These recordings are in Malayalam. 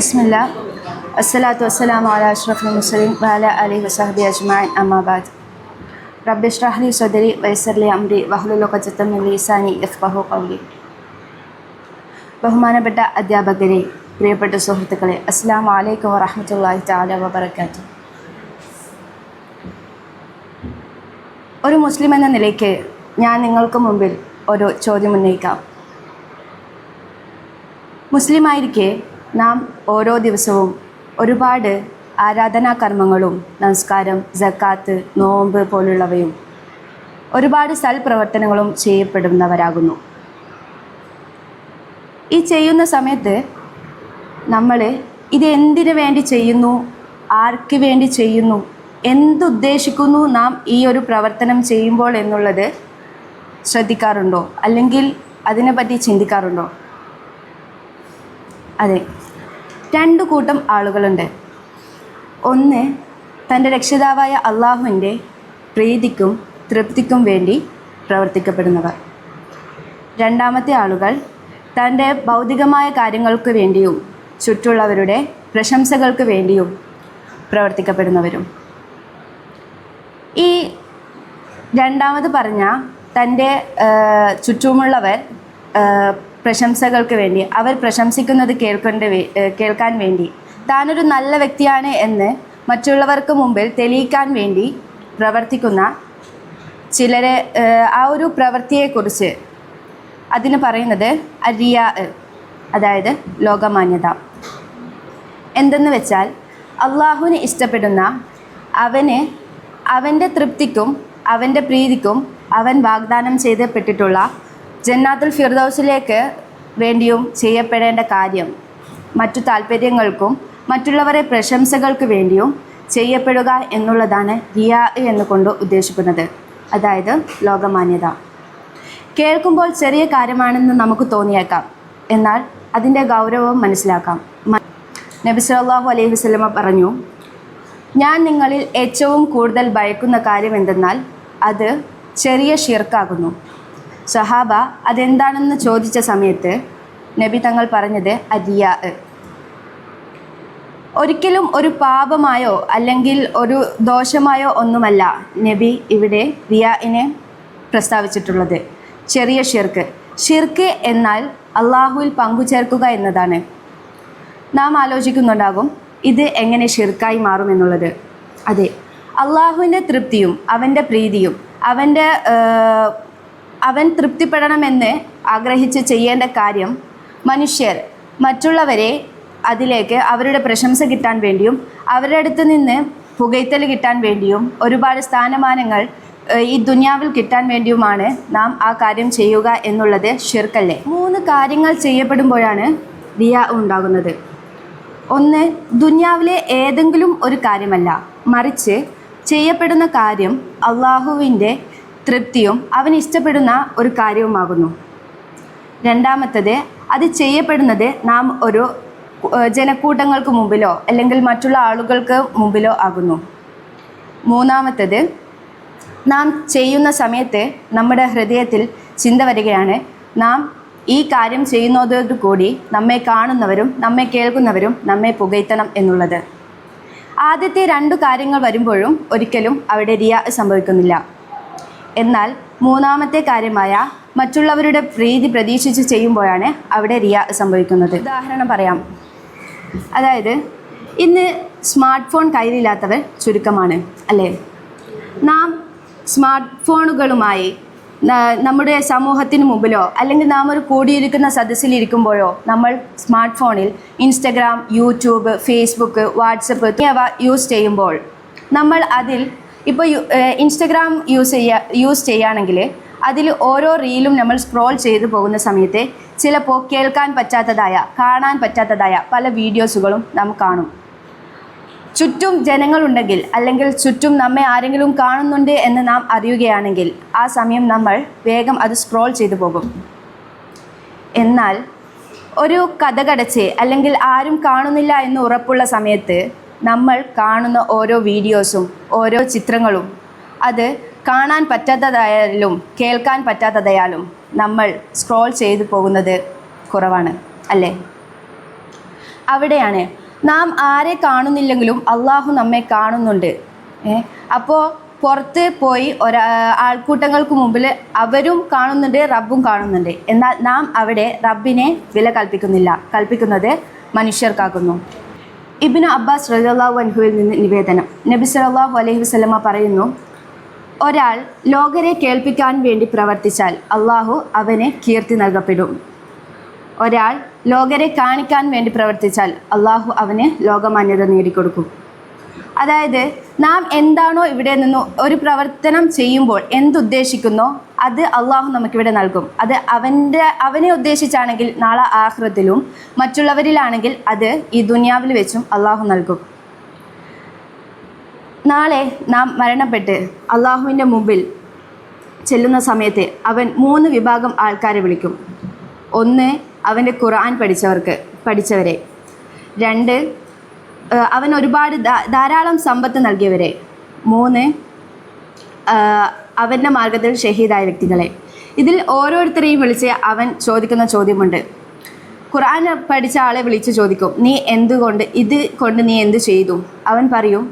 ബിസ്മില്ലാ അസ്സലാത്തു വസ്സലാമു അലാ അഷ്റഫിൽ മുർസലീൻ വഅലാ ആലിഹി വസഹ്ബിഹി അജ്മഈൻ അമ്മാ ബഅദ്. റബ്ബി ഇശ്റഹ് ലി സദ്രി വയസ്സിർ ലി അംരി വഹ്ലുൽ ഉഖ്ദതം മിൻ ലിസാനി യഫ്ഖഹു ഖൗലി. ബഹുമാനപ്പെട്ട അധ്യാപകരെ, പ്രിയപ്പെട്ട സുഹൃത്തുക്കളെ, അസ്സലാമു അലൈക്കും വറഹ്മത്തുള്ളാഹി തആല വബറകാതുഹു. ഒരു മുസ്ലിം എന്ന നിലയ്ക്ക് ഞാൻ നിങ്ങൾക്ക് മുമ്പിൽ ഒരു ചോദ്യം ഉന്നയിക്കാം. മുസ്ലിമായിരിക്കെ നാം ഓരോ ദിവസവും ഒരുപാട് ആരാധനാ കർമ്മങ്ങളും നമസ്കാരം, സക്കാത്ത്, നോമ്പ് പോലുള്ളവയും ഒരുപാട് സൽപ്രവർത്തനങ്ങളും ചെയ്യപ്പെടുന്നവരാകുന്നു. ഈ ചെയ്യുന്ന സമയത്ത് നമ്മൾ ഇത് എന്തിനു വേണ്ടി ചെയ്യുന്നു, ആർക്ക് വേണ്ടി ചെയ്യുന്നു, എന്തുദ്ദേശിക്കുന്നു നാം ഈ ഒരു പ്രവർത്തനം ചെയ്യുമ്പോൾ എന്നുള്ളത് ശ്രദ്ധിക്കാറുണ്ടോ? അല്ലെങ്കിൽ അതിനെപ്പറ്റി ചിന്തിക്കാറുണ്ടോ? അതെ, രണ്ടു കൂട്ടം ആളുകളുണ്ട്. ഒന്ന്, തൻ്റെ രക്ഷിതാവായ അള്ളാഹുവിൻ്റെ പ്രീതിക്കും തൃപ്തിക്കും വേണ്ടി പ്രവർത്തിക്കപ്പെടുന്നവർ. രണ്ടാമത്തെ ആളുകൾ തൻ്റെ ഭൗതികമായ കാര്യങ്ങൾക്ക് വേണ്ടിയും ചുറ്റുള്ളവരുടെ പ്രശംസകൾക്ക് വേണ്ടിയും പ്രവർത്തിക്കപ്പെടുന്നവരും. ഈ രണ്ടാമത് പറഞ്ഞ തൻ്റെ ചുറ്റുമുള്ളവർ പ്രശംസകൾക്ക് വേണ്ടി, അവർ പ്രശംസിക്കുന്നത് കേൾക്കാൻ വേണ്ടി, താനൊരു നല്ല വ്യക്തിയാണ് എന്ന് മറ്റുള്ളവർക്ക് മുമ്പിൽ തെളിയിക്കാൻ വേണ്ടി പ്രവർത്തിക്കുന്ന ചിലരെ, ആ ഒരു പ്രവൃത്തിയെക്കുറിച്ച് അതിന് പറയുന്നത് അരിയാ, അതായത് ലോകമാന്യത. എന്തെന്ന് വെച്ചാൽ, അള്ളാഹുവിന് ഇഷ്ടപ്പെടുന്ന, അവൻ്റെ തൃപ്തിക്കും അവൻ്റെ പ്രീതിക്കും അവൻ വാഗ്ദാനം ചെയ്യപ്പെട്ടിട്ടുള്ള ജന്നാത്തുൽ ഫിർദൗസിലേക്ക് വേണ്ടിയും ചെയ്യപ്പെടേണ്ട കാര്യം മറ്റു താല്പര്യങ്ങൾക്കും മറ്റുള്ളവരെ പ്രശംസകൾക്ക് വേണ്ടിയും ചെയ്യപ്പെടുക എന്നുള്ളതാണ് റിയാ എന്നുകൊണ്ട് ഉദ്ദേശിക്കുന്നത്, അതായത് ലോകമാന്യത. കേൾക്കുമ്പോൾ ചെറിയ കാര്യമാണെന്ന് നമുക്ക് തോന്നിയേക്കാം, എന്നാൽ അതിൻ്റെ ഗൗരവം മനസ്സിലാക്കാം. നബി സല്ലല്ലാഹു അലൈഹി വസല്ലമ പറഞ്ഞു, ഞാൻ നിങ്ങളിൽ ഏറ്റവും കൂടുതൽ ഭയക്കുന്ന കാര്യം എന്തെന്നാൽ അത് ചെറിയ ഷിർക്കാകുന്നു. സഹാബ അതെന്താണെന്ന് ചോദിച്ച സമയത്ത് നബി തങ്ങൾ പറഞ്ഞത് അരിയാ. ഒരിക്കലും ഒരു പാപമായോ അല്ലെങ്കിൽ ഒരു ദോഷമായോ ഒന്നുമല്ല നബി ഇവിടെ റിയാഇനെ പ്രസ്താവിച്ചിട്ടുള്ളത്. ചെറിയ ഷിർക്ക്. ഷിർക്ക് എന്നാൽ അള്ളാഹുവിൽ പങ്കുചേർക്കുക എന്നതാണ്. നാം ആലോചിക്കുന്നുണ്ടാകും, ഇത് എങ്ങനെ ഷിർക്കായി മാറുമെന്നുള്ളത്. അതെ, അള്ളാഹുവിൻ്റെ തൃപ്തിയും അവൻ്റെ പ്രീതിയും അവൻ തൃപ്തിപ്പെടണമെന്ന് ആഗ്രഹിച്ച് ചെയ്യേണ്ട കാര്യം മനുഷ്യർ മറ്റുള്ളവരെ അതിലേക്ക് അവരുടെ പ്രശംസ കിട്ടാൻ വേണ്ടിയും അവരുടെ അടുത്ത് നിന്ന് പുകഴ്ത്തൽ കിട്ടാൻ വേണ്ടിയും ഒരുപാട് സ്ഥാനമാനങ്ങൾ ഈ ദുനിയാവിൽ കിട്ടാൻ വേണ്ടിയുമാണ് നാം ആ കാര്യം ചെയ്യുക എന്നുള്ളത് ഷിർക്കല്ലേ. 3 കാര്യങ്ങൾ ചെയ്യപ്പെടുമ്പോഴാണ് റിയാ ഉണ്ടാകുന്നത്. ഒന്ന്, ദുനിയാവിലെ ഏതെങ്കിലും ഒരു കാര്യമല്ല, മറിച്ച് ചെയ്യപ്പെടുന്ന കാര്യം അള്ളാഹുവിൻ്റെ തൃപ്തിയും അവൻ ഇഷ്ടപ്പെടുന്ന ഒരു കാര്യവുമാകുന്നു. രണ്ടാമത്തത്, അത് ചെയ്യപ്പെടുന്നത് നാം ഒരു ജനക്കൂട്ടങ്ങൾക്ക് മുമ്പിലോ അല്ലെങ്കിൽ മറ്റുള്ള ആളുകൾക്ക് മുമ്പിലോ ആകുന്നു. മൂന്നാമത്തത്, നാം ചെയ്യുന്ന സമയത്ത് നമ്മുടെ ഹൃദയത്തിൽ ചിന്ത വരികയാണ്, നാം ഈ കാര്യം ചെയ്യുന്നതോടുകൂടി നമ്മെ കാണുന്നവരും നമ്മെ കേൾക്കുന്നവരും നമ്മെ പുകഴ്ത്തണം എന്നുള്ളത്. ആദ്യത്തെ 2 കാര്യങ്ങൾ വരുമ്പോഴും ഒരിക്കലും അവിടെ റിയാ സംഭവിക്കുന്നില്ല. എന്നാൽ മൂന്നാമത്തെ കാര്യമായ മറ്റുള്ളവരുടെ പ്രീതി പ്രതീക്ഷിച്ച് ചെയ്യുമ്പോഴാണ് അവിടെ റിയാ സംഭവിക്കുന്നത്. ഉദാഹരണം പറയാം. അതായത്, ഇന്ന് സ്മാർട്ട് ഫോൺ കയ്യിലില്ലാത്തവർ ചുരുക്കമാണ്, അല്ലേ? നാം സ്മാർട്ട് ഫോണുകളുമായി നമ്മുടെ സമൂഹത്തിന് മുമ്പിലോ അല്ലെങ്കിൽ നാം ഒരു കൂടിയിരിക്കുന്ന സദസ്സിലിരിക്കുമ്പോഴോ നമ്മൾ സ്മാർട്ട് ഫോണിൽ ഇൻസ്റ്റഗ്രാം, യൂട്യൂബ്, ഫേസ്ബുക്ക്, വാട്സപ്പ് എന്നിവ യൂസ് ചെയ്യുമ്പോൾ നമ്മൾ അതിൽ ഇപ്പോൾ ഇൻസ്റ്റഗ്രാം യൂസ് ചെയ്യുകയാണെങ്കിൽ അതിൽ ഓരോ റീലും നമ്മൾ സ്ക്രോൾ ചെയ്തു പോകുന്ന സമയത്ത് ചിലപ്പോൾ കേൾക്കാൻ പറ്റാത്തതായ, കാണാൻ പറ്റാത്തതായ പല വീഡിയോസുകളും നാം കാണും. ചുറ്റും ജനങ്ങളുണ്ടെങ്കിൽ അല്ലെങ്കിൽ ചുറ്റും നമ്മെ ആരെങ്കിലും കാണുന്നുണ്ട് എന്ന് നാം അറിയുകയാണെങ്കിൽ ആ സമയം നമ്മൾ വേഗം അത് സ്ക്രോൾ ചെയ്തു പോകും. എന്നാൽ ഒരു കഥകടച്ച് അല്ലെങ്കിൽ ആരും കാണുന്നില്ല എന്ന് ഉറപ്പുള്ള സമയത്ത് നമ്മൾ കാണുന്ന ഓരോ വീഡിയോസും ഓരോ ചിത്രങ്ങളും അത് കാണാൻ പറ്റാത്തതായാലും കേൾക്കാൻ പറ്റാത്തതായാലും നമ്മൾ സ്ക്രോൾ ചെയ്തു പോകുന്നത് കുറവാണ്, അല്ലേ? അവിടെയാണ്. നാം ആരെ കാണുന്നില്ലെങ്കിലും അള്ളാഹു നമ്മെ കാണുന്നുണ്ട്. അപ്പോൾ പുറത്ത് പോയി ആൾക്കൂട്ടങ്ങൾക്ക് മുമ്പിൽ അവരും കാണുന്നുണ്ട്, റബ്ബും കാണുന്നുണ്ട്. എന്നാൽ നാം അവിടെ റബ്ബിനെ വില കൽപ്പിക്കുന്നത് മനുഷ്യർക്കാക്കുന്നു. ഇബ്നു അബ്ബാസ് റളിയല്ലാഹു അൻഹുവിൽ നിന്ന് നിവേദനം. നബി സല്ലല്ലാഹു അലൈഹി വസല്ലമ പറയുന്നു, ഒരാൾ ലോകരെ കേൾപ്പിക്കാൻ വേണ്ടി പ്രവർത്തിച്ചാൽ അള്ളാഹു അവന് കീർത്തി നൽകപ്പെടും. ഒരാൾ ലോകരെ കാണിക്കാൻ വേണ്ടി പ്രവർത്തിച്ചാൽ അള്ളാഹു അവന് ലോകമാന്യത നേടിക്കൊടുക്കും. അതായത് നാം എന്താണോ ഇവിടെ നിന്ന് ഒരു പ്രവർത്തനം ചെയ്യുമ്പോൾ എന്തുദ്ദേശിക്കുന്നോ അത് അള്ളാഹു നമുക്കിവിടെ നൽകും. അത് അവനെ ഉദ്ദേശിച്ചാണെങ്കിൽ നാളെ ആഖിറത്തിലും, മറ്റുള്ളവരിലാണെങ്കിൽ അത് ഈ ദുനിയാവിൽ വെച്ചും അള്ളാഹു നൽകും. നാളെ നാം മരണപ്പെട്ട് അള്ളാഹുവിൻ്റെ മുമ്പിൽ ചെല്ലുന്ന സമയത്ത് അവൻ 3 വിഭാഗം ആൾക്കാരെ വിളിക്കും. 1, അവൻ്റെ ഖുർആൻ പഠിച്ചവരെ. 2, അവൻ ഒരുപാട് ധാരാളം സമ്പത്ത് നൽകിയവരെ. 3, അവൻ്റെ മാർഗത്തിൽ ഷഹീദായ വ്യക്തികളെ. ഇതിൽ ഓരോരുത്തരെയും വിളിച്ച് അവൻ ചോദിക്കുന്ന ചോദ്യമുണ്ട്. ഖുർആൻ പഠിച്ച ആളെ വിളിച്ച് ചോദിക്കും, ഇത് കൊണ്ട് നീ എന്ത് ചെയ്തു? അവൻ പറയും,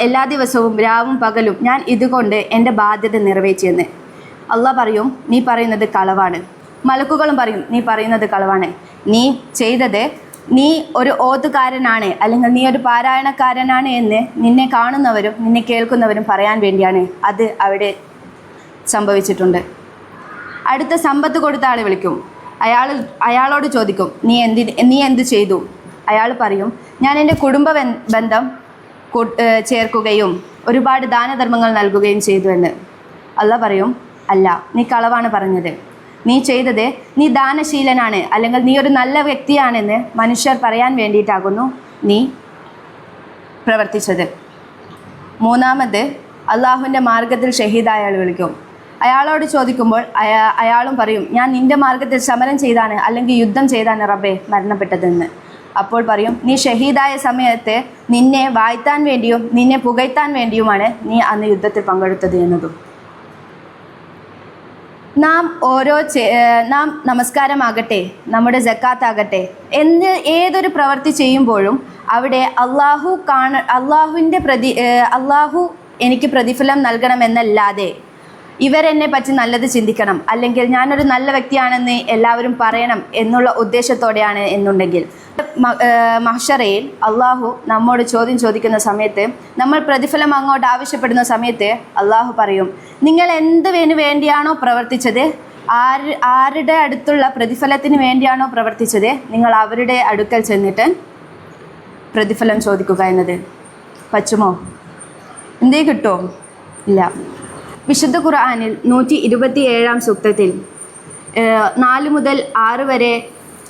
എല്ലാ ദിവസവും രാവും പകലും ഞാൻ ഇതുകൊണ്ട് എൻ്റെ ബാധ്യത നിറവേറ്റിയെന്ന്. അള്ളാഹ് പറയും, നീ പറയുന്നത് കളവാണ്. മലക്കുകളും പറയും, നീ പറയുന്നത് കളവാണ്. നീ ഒരു ഓതുകാരനാണ്, അല്ലെങ്കിൽ നീ ഒരു പാരായണക്കാരനാണ് എന്ന് നിന്നെ കാണുന്നവരും നിന്നെ കേൾക്കുന്നവരും പറയാൻ വേണ്ടിയാണ് അത് അവിടെ സംഭവിച്ചിട്ടുണ്ട്. അടുത്ത സമ്പത്ത് കൊടുത്ത ആളെ വിളിക്കും. അയാളോട് ചോദിക്കും, നീ എന്ത് ചെയ്തു? അയാൾ പറയും, ഞാൻ എൻ്റെ കുടുംബ ബന്ധം ചേർക്കുകയും ഒരുപാട് ദാനധർമ്മങ്ങൾ നൽകുകയും ചെയ്തു എന്ന്. അള്ളാഹ് പറയും, അല്ല, നീ കളവാണ് പറഞ്ഞത്. നീ ദാനശീലനാണ്, അല്ലെങ്കിൽ നീ ഒരു നല്ല വ്യക്തിയാണെന്ന് മനുഷ്യർ പറയാൻ വേണ്ടിയിട്ടാകുന്നു നീ പ്രവർത്തിച്ചത്. 3, അള്ളാഹുവിൻ്റെ മാർഗത്തിൽ ഷഹീദായ ആൾ വിളിക്കും. അയാളോട് ചോദിക്കുമ്പോൾ അയാളും പറയും, ഞാൻ നിൻ്റെ മാർഗത്തിൽ സമരം ചെയ്താണ്, അല്ലെങ്കിൽ യുദ്ധം ചെയ്താണ് റബ്ബേ മരണപ്പെട്ടതെന്ന്. അപ്പോൾ പറയും, നീ ഷഹീദായ സമയത്ത് നിന്നെ വാഴ്ത്താൻ വേണ്ടിയും നിന്നെ പുകഴ്ത്താൻ വേണ്ടിയുമാണ് നീ അന്ന് യുദ്ധത്തിൽ പങ്കെടുത്തത് എന്നതും. നാം നമസ്കാരമാകട്ടെ, നമ്മുടെ സക്കാത്താകട്ടെ, ഏതൊരു പ്രവൃത്തി ചെയ്യുമ്പോഴും അവിടെ അള്ളാഹു എനിക്ക് പ്രതിഫലം നൽകണമെന്നല്ലാതെ ഇവരെന്നെ പറ്റി നല്ലത് ചിന്തിക്കണം, അല്ലെങ്കിൽ ഞാനൊരു നല്ല വ്യക്തിയാണെന്ന് എല്ലാവരും പറയണം എന്നുള്ള ഉദ്ദേശത്തോടെയാണ് എന്നുണ്ടെങ്കിൽ മഹ്ശറയിൽ അള്ളാഹു നമ്മോട് ചോദ്യം ചോദിക്കുന്ന സമയത്ത്, നമ്മൾ പ്രതിഫലം അങ്ങോട്ട് ആവശ്യപ്പെടുന്ന സമയത്ത് അള്ളാഹു പറയും, നിങ്ങൾ എന്തിനു വേണ്ടിയാണോ പ്രവർത്തിച്ചത്, ആരുടെ അടുത്തുള്ള പ്രതിഫലത്തിന് വേണ്ടിയാണോ പ്രവർത്തിച്ചത്, നിങ്ങൾ അവരുടെ അടുക്കൽ ചെന്നിട്ട് പ്രതിഫലം ചോദിക്കുക എന്നത് പറ്റുമോ? എന്തേ കിട്ടുമോ? ഇല്ല. വിശുദ്ധ ഖുർആനിൽ 127 സൂക്തത്തിൽ 4 മുതൽ 6 വരെ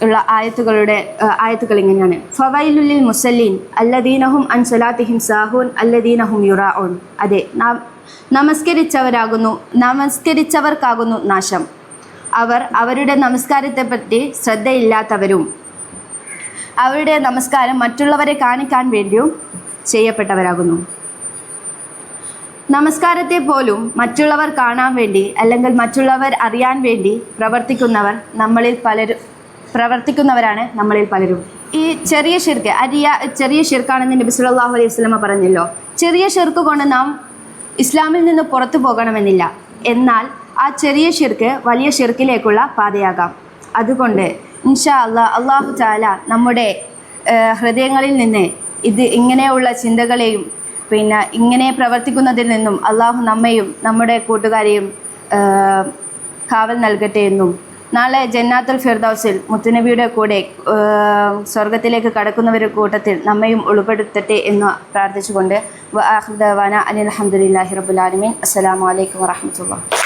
ഉള്ള ആയത്തുകൾ ഇങ്ങനെയാണ്. ഫവൈലുലിൽ മുസല്ലീൻ അല്ലദീനഹും അൻ സ്വലാത്തിഹിം സാഹൂൻ അല്ലദീനഹും യുറാഊൻ. അതെ, നമസ്കരിച്ചവർക്കാകുന്നു നാശം. അവർ അവരുടെ നമസ്കാരത്തെപ്പറ്റി ശ്രദ്ധയില്ലാത്തവരും അവരുടെ നമസ്കാരം മറ്റുള്ളവരെ കാണിക്കാൻ വേണ്ടിയും ചെയ്യപ്പെട്ടവരാകുന്നു. നമസ്കാരത്തെ പോലും മറ്റുള്ളവർ കാണാൻ വേണ്ടി, അല്ലെങ്കിൽ മറ്റുള്ളവർ അറിയാൻ വേണ്ടി പ്രവർത്തിക്കുന്നവരാണ് നമ്മളിൽ പലരും. ഈ ചെറിയ ഷിർക്കാണെന്ന് നബി സല്ലല്ലാഹു അലൈഹി വസല്ലമ പറഞ്ഞല്ലോ. ചെറിയ ഷിർക്ക് കൊണ്ട് നാം ഇസ്ലാമിൽ നിന്ന് പുറത്തു പോകണമെന്നില്ല. എന്നാൽ ആ ചെറിയ ഷിർക്ക് വലിയ ഷിർക്കിലേക്കുള്ള പാതയാകാം. അതുകൊണ്ട് ഇൻഷാ അല്ലാഹു തആല നമ്മുടെ ഹൃദയങ്ങളിൽ നിന്ന് ഇങ്ങനെയുള്ള ചിന്തകളെയും ഇങ്ങനെ പ്രവർത്തിക്കുന്നതിൽ നിന്നും അള്ളാഹു നമ്മയും നമ്മുടെ കൂട്ടുകാരെയും കാവൽ നൽകട്ടെ എന്നും, നാളെ ജന്നാത്തുൽ ഫിർദൗസിൽ മുത്തുനബിയുടെ കൂടെ സ്വർഗത്തിലേക്ക് കടക്കുന്നവരുടെ കൂട്ടത്തിൽ നമ്മയും ഉൾപ്പെടുത്തട്ടെ എന്ന് പ്രാർത്ഥിച്ചുകൊണ്ട് വആഖിറു ദഅവാന അനിൽ ഹംദുലില്ലാഹി റബ്ബിൽ ആലമീൻ. അസ്സലാമു അലൈക്കും വറഹ്മത്തുള്ളാഹി.